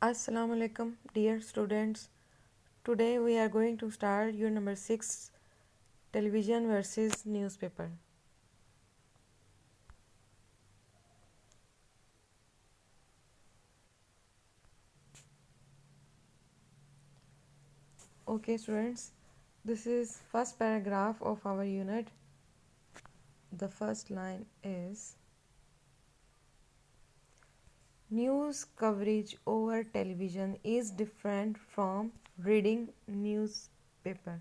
Assalamu alaikum, dear students. Today we are going to start your number 6 television versus newspaper. Okay, students, this is first paragraph of our unit. The first line is news coverage over television is different from reading newspaper.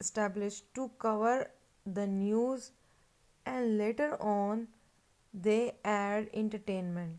established to cover the news and later on they add entertainment.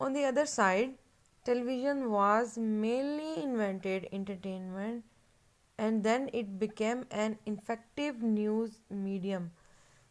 On the other side, television was mainly invented entertainment and then it became an effective news medium.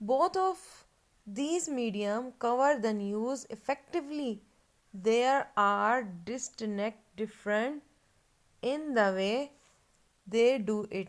both of these medium cover the news effectively. There are distinct different in the way they do it.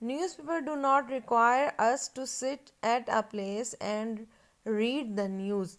Newspaper do not require us to sit at a place and read the news.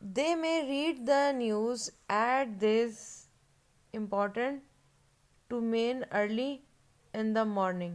They may read the news at this important to mean early in the morning.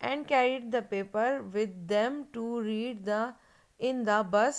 And carried the paper with them to read in the bus,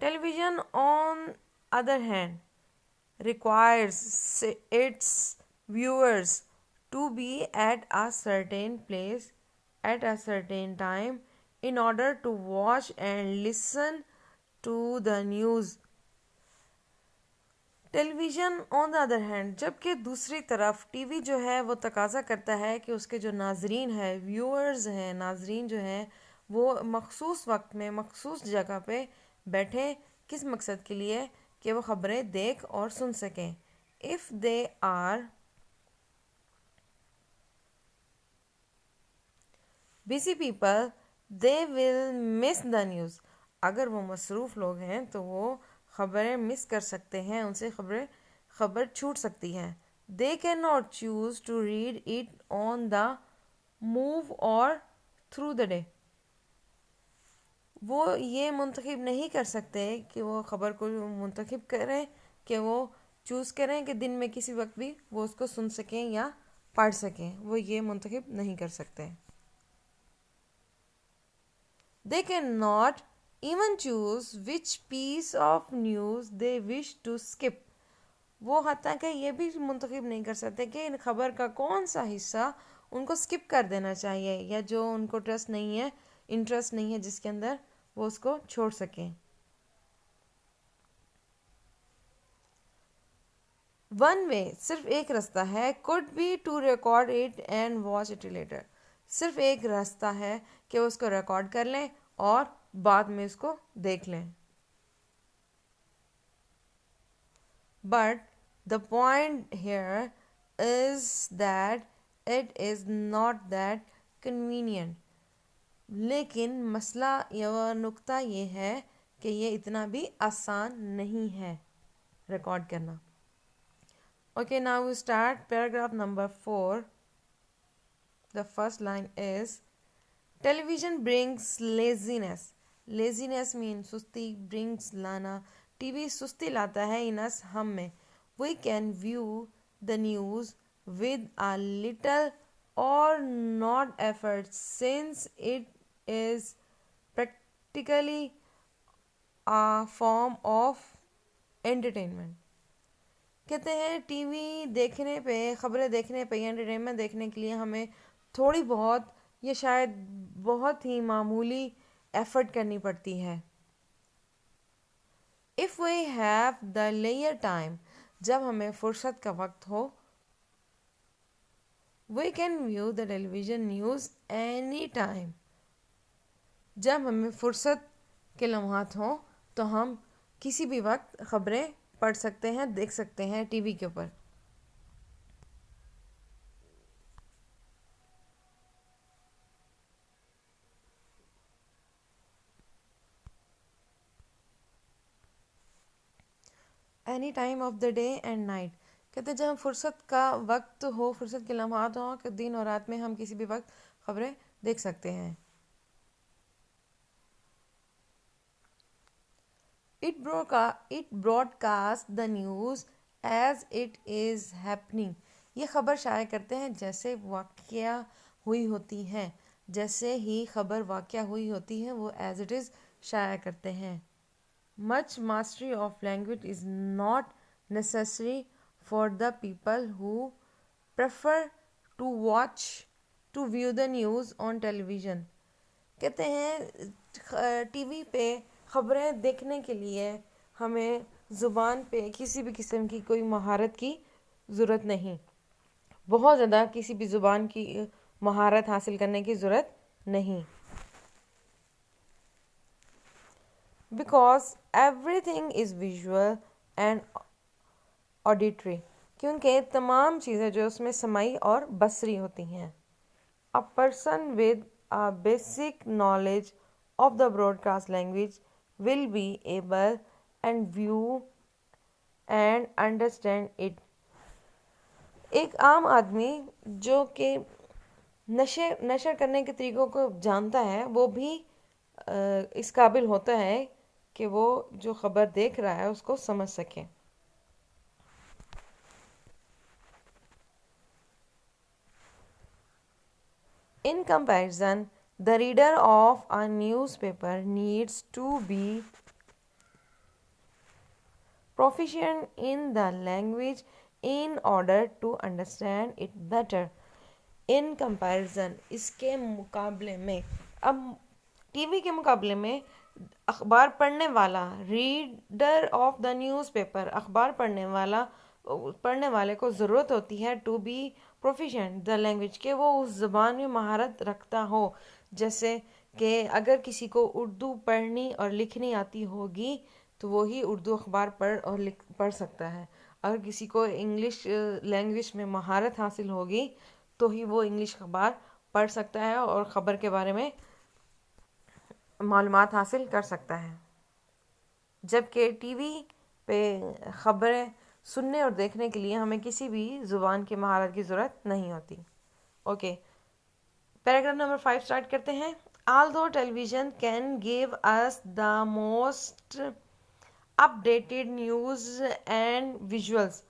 Television, on other hand, requires its viewers to be at a certain place at a certain time in order to watch and listen to the news. Television on the other hand, جبکہ دوسری طرف T V جو ہے وہ تقاضا کرتا ہے کہ اس کے جو ناظرین ہیں، ویورز ہیں، ناظرین جو ہیں وہ مخصوص وقت میں مخصوص جگہ پہ بیٹھیں، کس مقصد کے لیے؟ کہ وہ خبریں دیکھ اور سن سکیں. If they are busy people they will miss the news. اگر وہ مصروف لوگ ہیں تو وہ خبریں مس کر سکتے ہیں، ان سے خبر چھوٹ سکتی ہے. They can not choose to read it on the move or through the day. وہ یہ منتخب نہیں کر سکتے کہ وہ خبر کو منتخب کریں، کہ وہ چوز کریں کہ دن میں کسی وقت بھی وہ اس کو سن سکیں یا پڑھ سکیں. وہ یہ منتخب نہیں کر سکتے. They cannot even choose which piece of news they wish to skip. وہ حتیٰ کہ یہ بھی منتخب نہیں کر سکتے کہ ان خبر کا کون سا حصہ ان کو سکپ کر دینا چاہیے، یا جو ان کو انٹرسٹ نہیں ہے جس کے اندر وہ اس کو چھوڑ سکیں. ون وے، صرف ایک رستہ ہے. could be to record it and watch it later. صرف ایک راستہ ہے کہ وہ اس کو ریکارڈ کر لیں اور بعد میں اس کو دیکھ لیں. But the point here is that it is not that convenient. لیکن مسئلہ یا نقطہ یہ ہے کہ یہ اتنا بھی آسان نہیں ہے ریکارڈ کرنا. Okay, now we start paragraph number 4. The first line is, television brings laziness. Laziness means سستی، brings لانا. ٹی وی سستی لاتا ہے in us ہم میں. We can view the news with a little or not effort since it is practically a form of entertainment. کہتے ہیں T V دیکھنے پہ، خبریں دیکھنے پہ یا انٹرٹینمنٹ دیکھنے کے لیے ہمیں تھوڑی بہت یا شاید بہت ہی معمولی ایفرٹ کرنی پڑتی ہے. If we have the leisure time، جب ہمیں فرصت کا وقت ہو، we can view the television news any time. جب ہمیں فرصت کے لمحات ہوں تو ہم کسی بھی وقت خبریں پڑھ سکتے ہیں، دیکھ سکتے ہیں ٹی وی کے اوپر. Any time of the day and night, کہتے ہیں جب ہم فرصت کا وقت ہو، فرصت کے لمحات ہوں کہ دن اور رات میں ہم کسی بھی وقت خبریں دیکھ سکتے ہیں. It broadcasts the news as it is happening. یہ خبر شائع کرتے ہیں جیسے واقعہ ہوئی ہوتی ہے. جیسے ہی خبر واقعہ ہوئی ہوتی ہے وہ as it is شائع کرتے ہیں. Much mastery of language is not necessary for the people who prefer to view the news on television. کہتے ہیں ٹی وی پہ خبریں دیکھنے کے لیے ہمیں زبان پہ کسی بھی قسم کی کوئی مہارت کی ضرورت نہیں، بہت زیادہ کسی بھی زبان کی مہارت حاصل کرنے کی ضرورت نہیں. Because everything is visual and auditory. کیونکہ تمام چیزیں جو اس میں سمعی اور بصری ہوتی ہیں. A person with a basic knowledge of the broadcast language will be able and view and understand it. ایک عام آدمی جو کہ نشر کرنے کے طریقوں کو جانتا ہے وہ بھی اس قابل ہوتا ہے کہ وہ جو خبر دیکھ رہا ہے اس کو سمجھ سکے. In comparison, the reader of a newspaper needs to be proficient in the language in order to understand it better. In comparison, اس کے مقابلے میں، اب ٹی وی کے مقابلے میں اخبار پڑھنے والا، reader of the newspaper, اخبار پڑھنے والے کو ضرورت ہوتی ہے to be proficient the language, کہ وہ اس زبان میں مہارت رکھتا ہو. جیسے کہ اگر کسی کو اردو پڑھنی اور لکھنی آتی ہوگی تو وہی اردو اخبار پڑھ سکتا ہے. اگر کسی کو انگلش لینگویج میں مہارت حاصل ہوگی تو ہی وہ انگلش اخبار پڑھ سکتا ہے اور خبر کے بارے میں معلومات حاصل کر سکتا ہے. جبکہ ٹی وی پہ خبریں سننے اور دیکھنے کے لیے ہمیں کسی بھی زبان کی مہارت کی ضرورت نہیں ہوتی. اوکے، پیراگراف نمبر 5 سٹارٹ کرتے ہیں. Although television can give us the most updated news and visuals.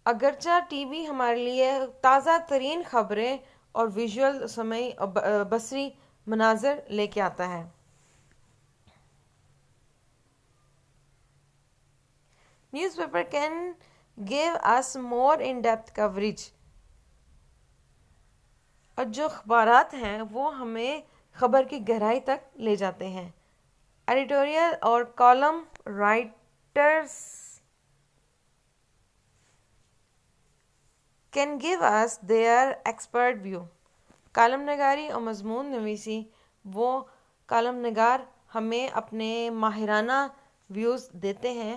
اگرچہ ٹی وی ہمارے لیے تازہ ترین خبریں اور ویژول سمعی بصری مناظر لے کے آتا ہے. Newspaper can give us more in-depth coverage. اور جو اخبارات ہیں وہ ہمیں خبر کی گہرائی تک لے جاتے ہیں. ایڈیٹوریل اور column writers can give us their expert view. Column نگاری اور مضمون نویسی، وہ کالم نگار ہمیں اپنے ماہرانہ ویوز دیتے ہیں.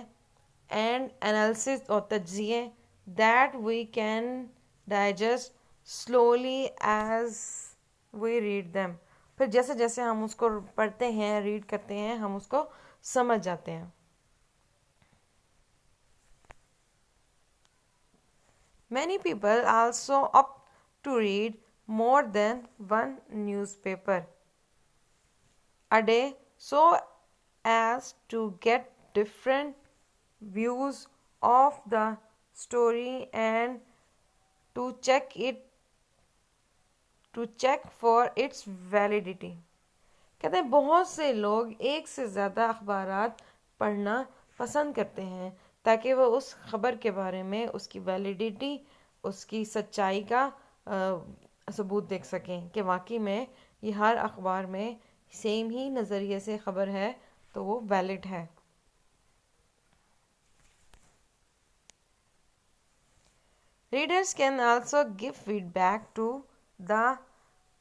اینڈ انالیسس اور تجزیے that we can digest slowly as we read them. پھر جیسے جیسے ہم اس کو پڑھتے ہیں، ریڈ کرتے ہیں، ہم اس کو سمجھ جاتے ہیں. Many people also opt to read more than one newspaper a day so as to get different views of the story and to check for its validity. کہتے ہیں بہت سے لوگ ایک سے زیادہ اخبارات پڑھنا پسند کرتے ہیں تاکہ وہ اس خبر کے بارے میں اس کی ویلیڈیٹی، اس کی سچائی کا ثبوت دیکھ سکیں کہ واقعی میں یہ ہر اخبار میں سیم ہی نظریے سے خبر ہے تو وہ ویلڈ ہے. Readers can also give feedback to the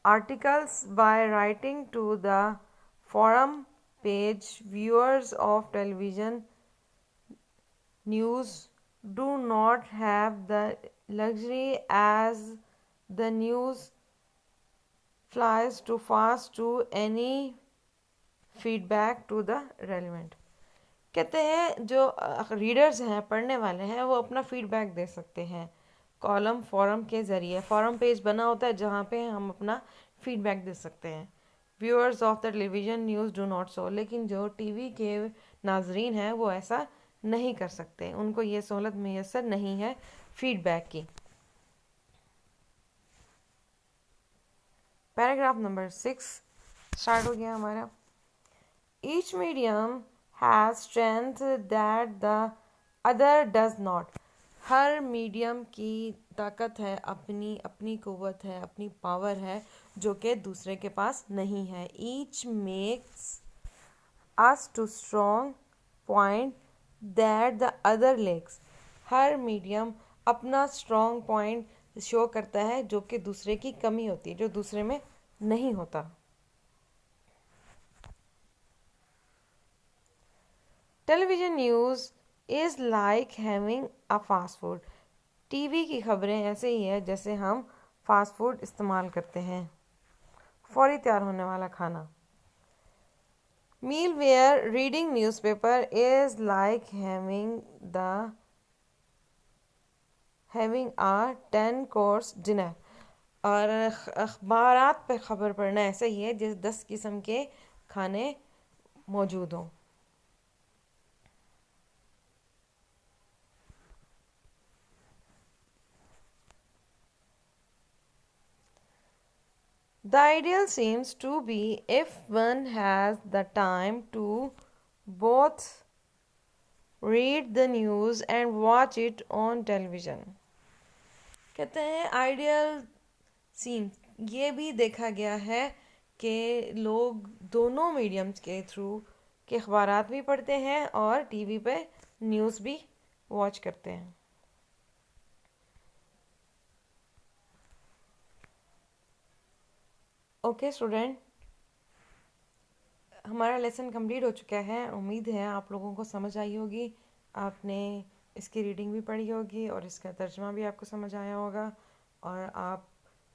articles by writing to the forum page. Viewers of television news do not have the luxury as the news flies too fast to any feedback to the relevant. کہتے ہیں جو readers ہیں، پڑھنے والے ہیں، وہ اپنا feed back دے سکتے ہیں کالم فورم کے ذریعے. فورم پیج بنا ہوتا ہے جہاں پہ ہم اپنا فیڈ بیک دے سکتے ہیں. Viewers of the television news do not so. لیکن جو ٹی وی کے ناظرین ہیں وہ ایسا نہیں کر سکتے، ان کو یہ سہولت میسر نہیں ہے فیڈ بیک کی. پیراگراف نمبر 6 اسٹارٹ ہو گیا ہمارا. Each medium has strength that the other does not. ہر میڈیم کی طاقت ہے، اپنی قوت ہے، اپنی پاور ہے جو کہ دوسرے کے پاس نہیں ہے. Each makes us to strong point that the other lacks. Hare medium اپنا اسٹرانگ پوائنٹ شو کرتا ہے جو کہ دوسرے کی کمی ہوتی ہے، جو دوسرے میں نہیں ہوتا. Television news is like having a fast food. T V کی خبریں ایسے ہی ہے جیسے ہم فاسٹ فوڈ استعمال کرتے ہیں، فوری تیار ہونے والا کھانا. میل where reading news paper is like having a 10 course dinner. اور اخبارات پہ خبر پڑھنا ایسا ہی ہے جیسے 10 قسم کے کھانے موجود ہوں. The ideal seems to be if one has the time to both read the news and watch it on television. کہتے ہیں آئیڈیل سین یہ بھی دیکھا گیا ہے کہ لوگ دونوں میڈیمز کے تھرو کے اخبارات بھی پڑھتے ہیں اور ٹی وی پہ نیوز بھی واچ کرتے ہیں. اوکے اسٹوڈینٹ، ہمارا لیسن کمپلیٹ ہو چکا ہے. امید ہے آپ لوگوں کو سمجھ آئی ہوگی، آپ نے اس کی ریڈنگ بھی پڑھی ہوگی اور اس کا ترجمہ بھی آپ کو سمجھ آیا ہوگا، اور آپ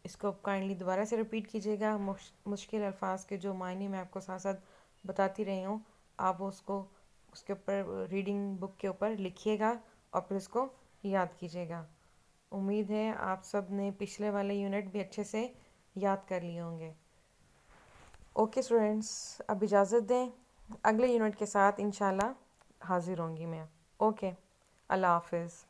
اس کو کائنڈلی دوبارہ سے رپیٹ کیجیے گا. مشکل الفاظ کے جو معنی میں آپ کو ساتھ ساتھ بتاتی رہی ہوں، آپ اس کو اس کے اوپر ریڈنگ بک کے اوپر لکھیے گا اور پھر اس کو یاد کیجیے گا. امید ہے آپ سب نے پچھلے والے یونٹ بھی اچھے سے یاد کر لیے ہوں گے. اوکے اسٹوڈینٹس، اب اجازت دیں، اگلے یونٹ کے ساتھ انشاءاللہ حاضر ہوں گی میں. اوکے، اللہ حافظ.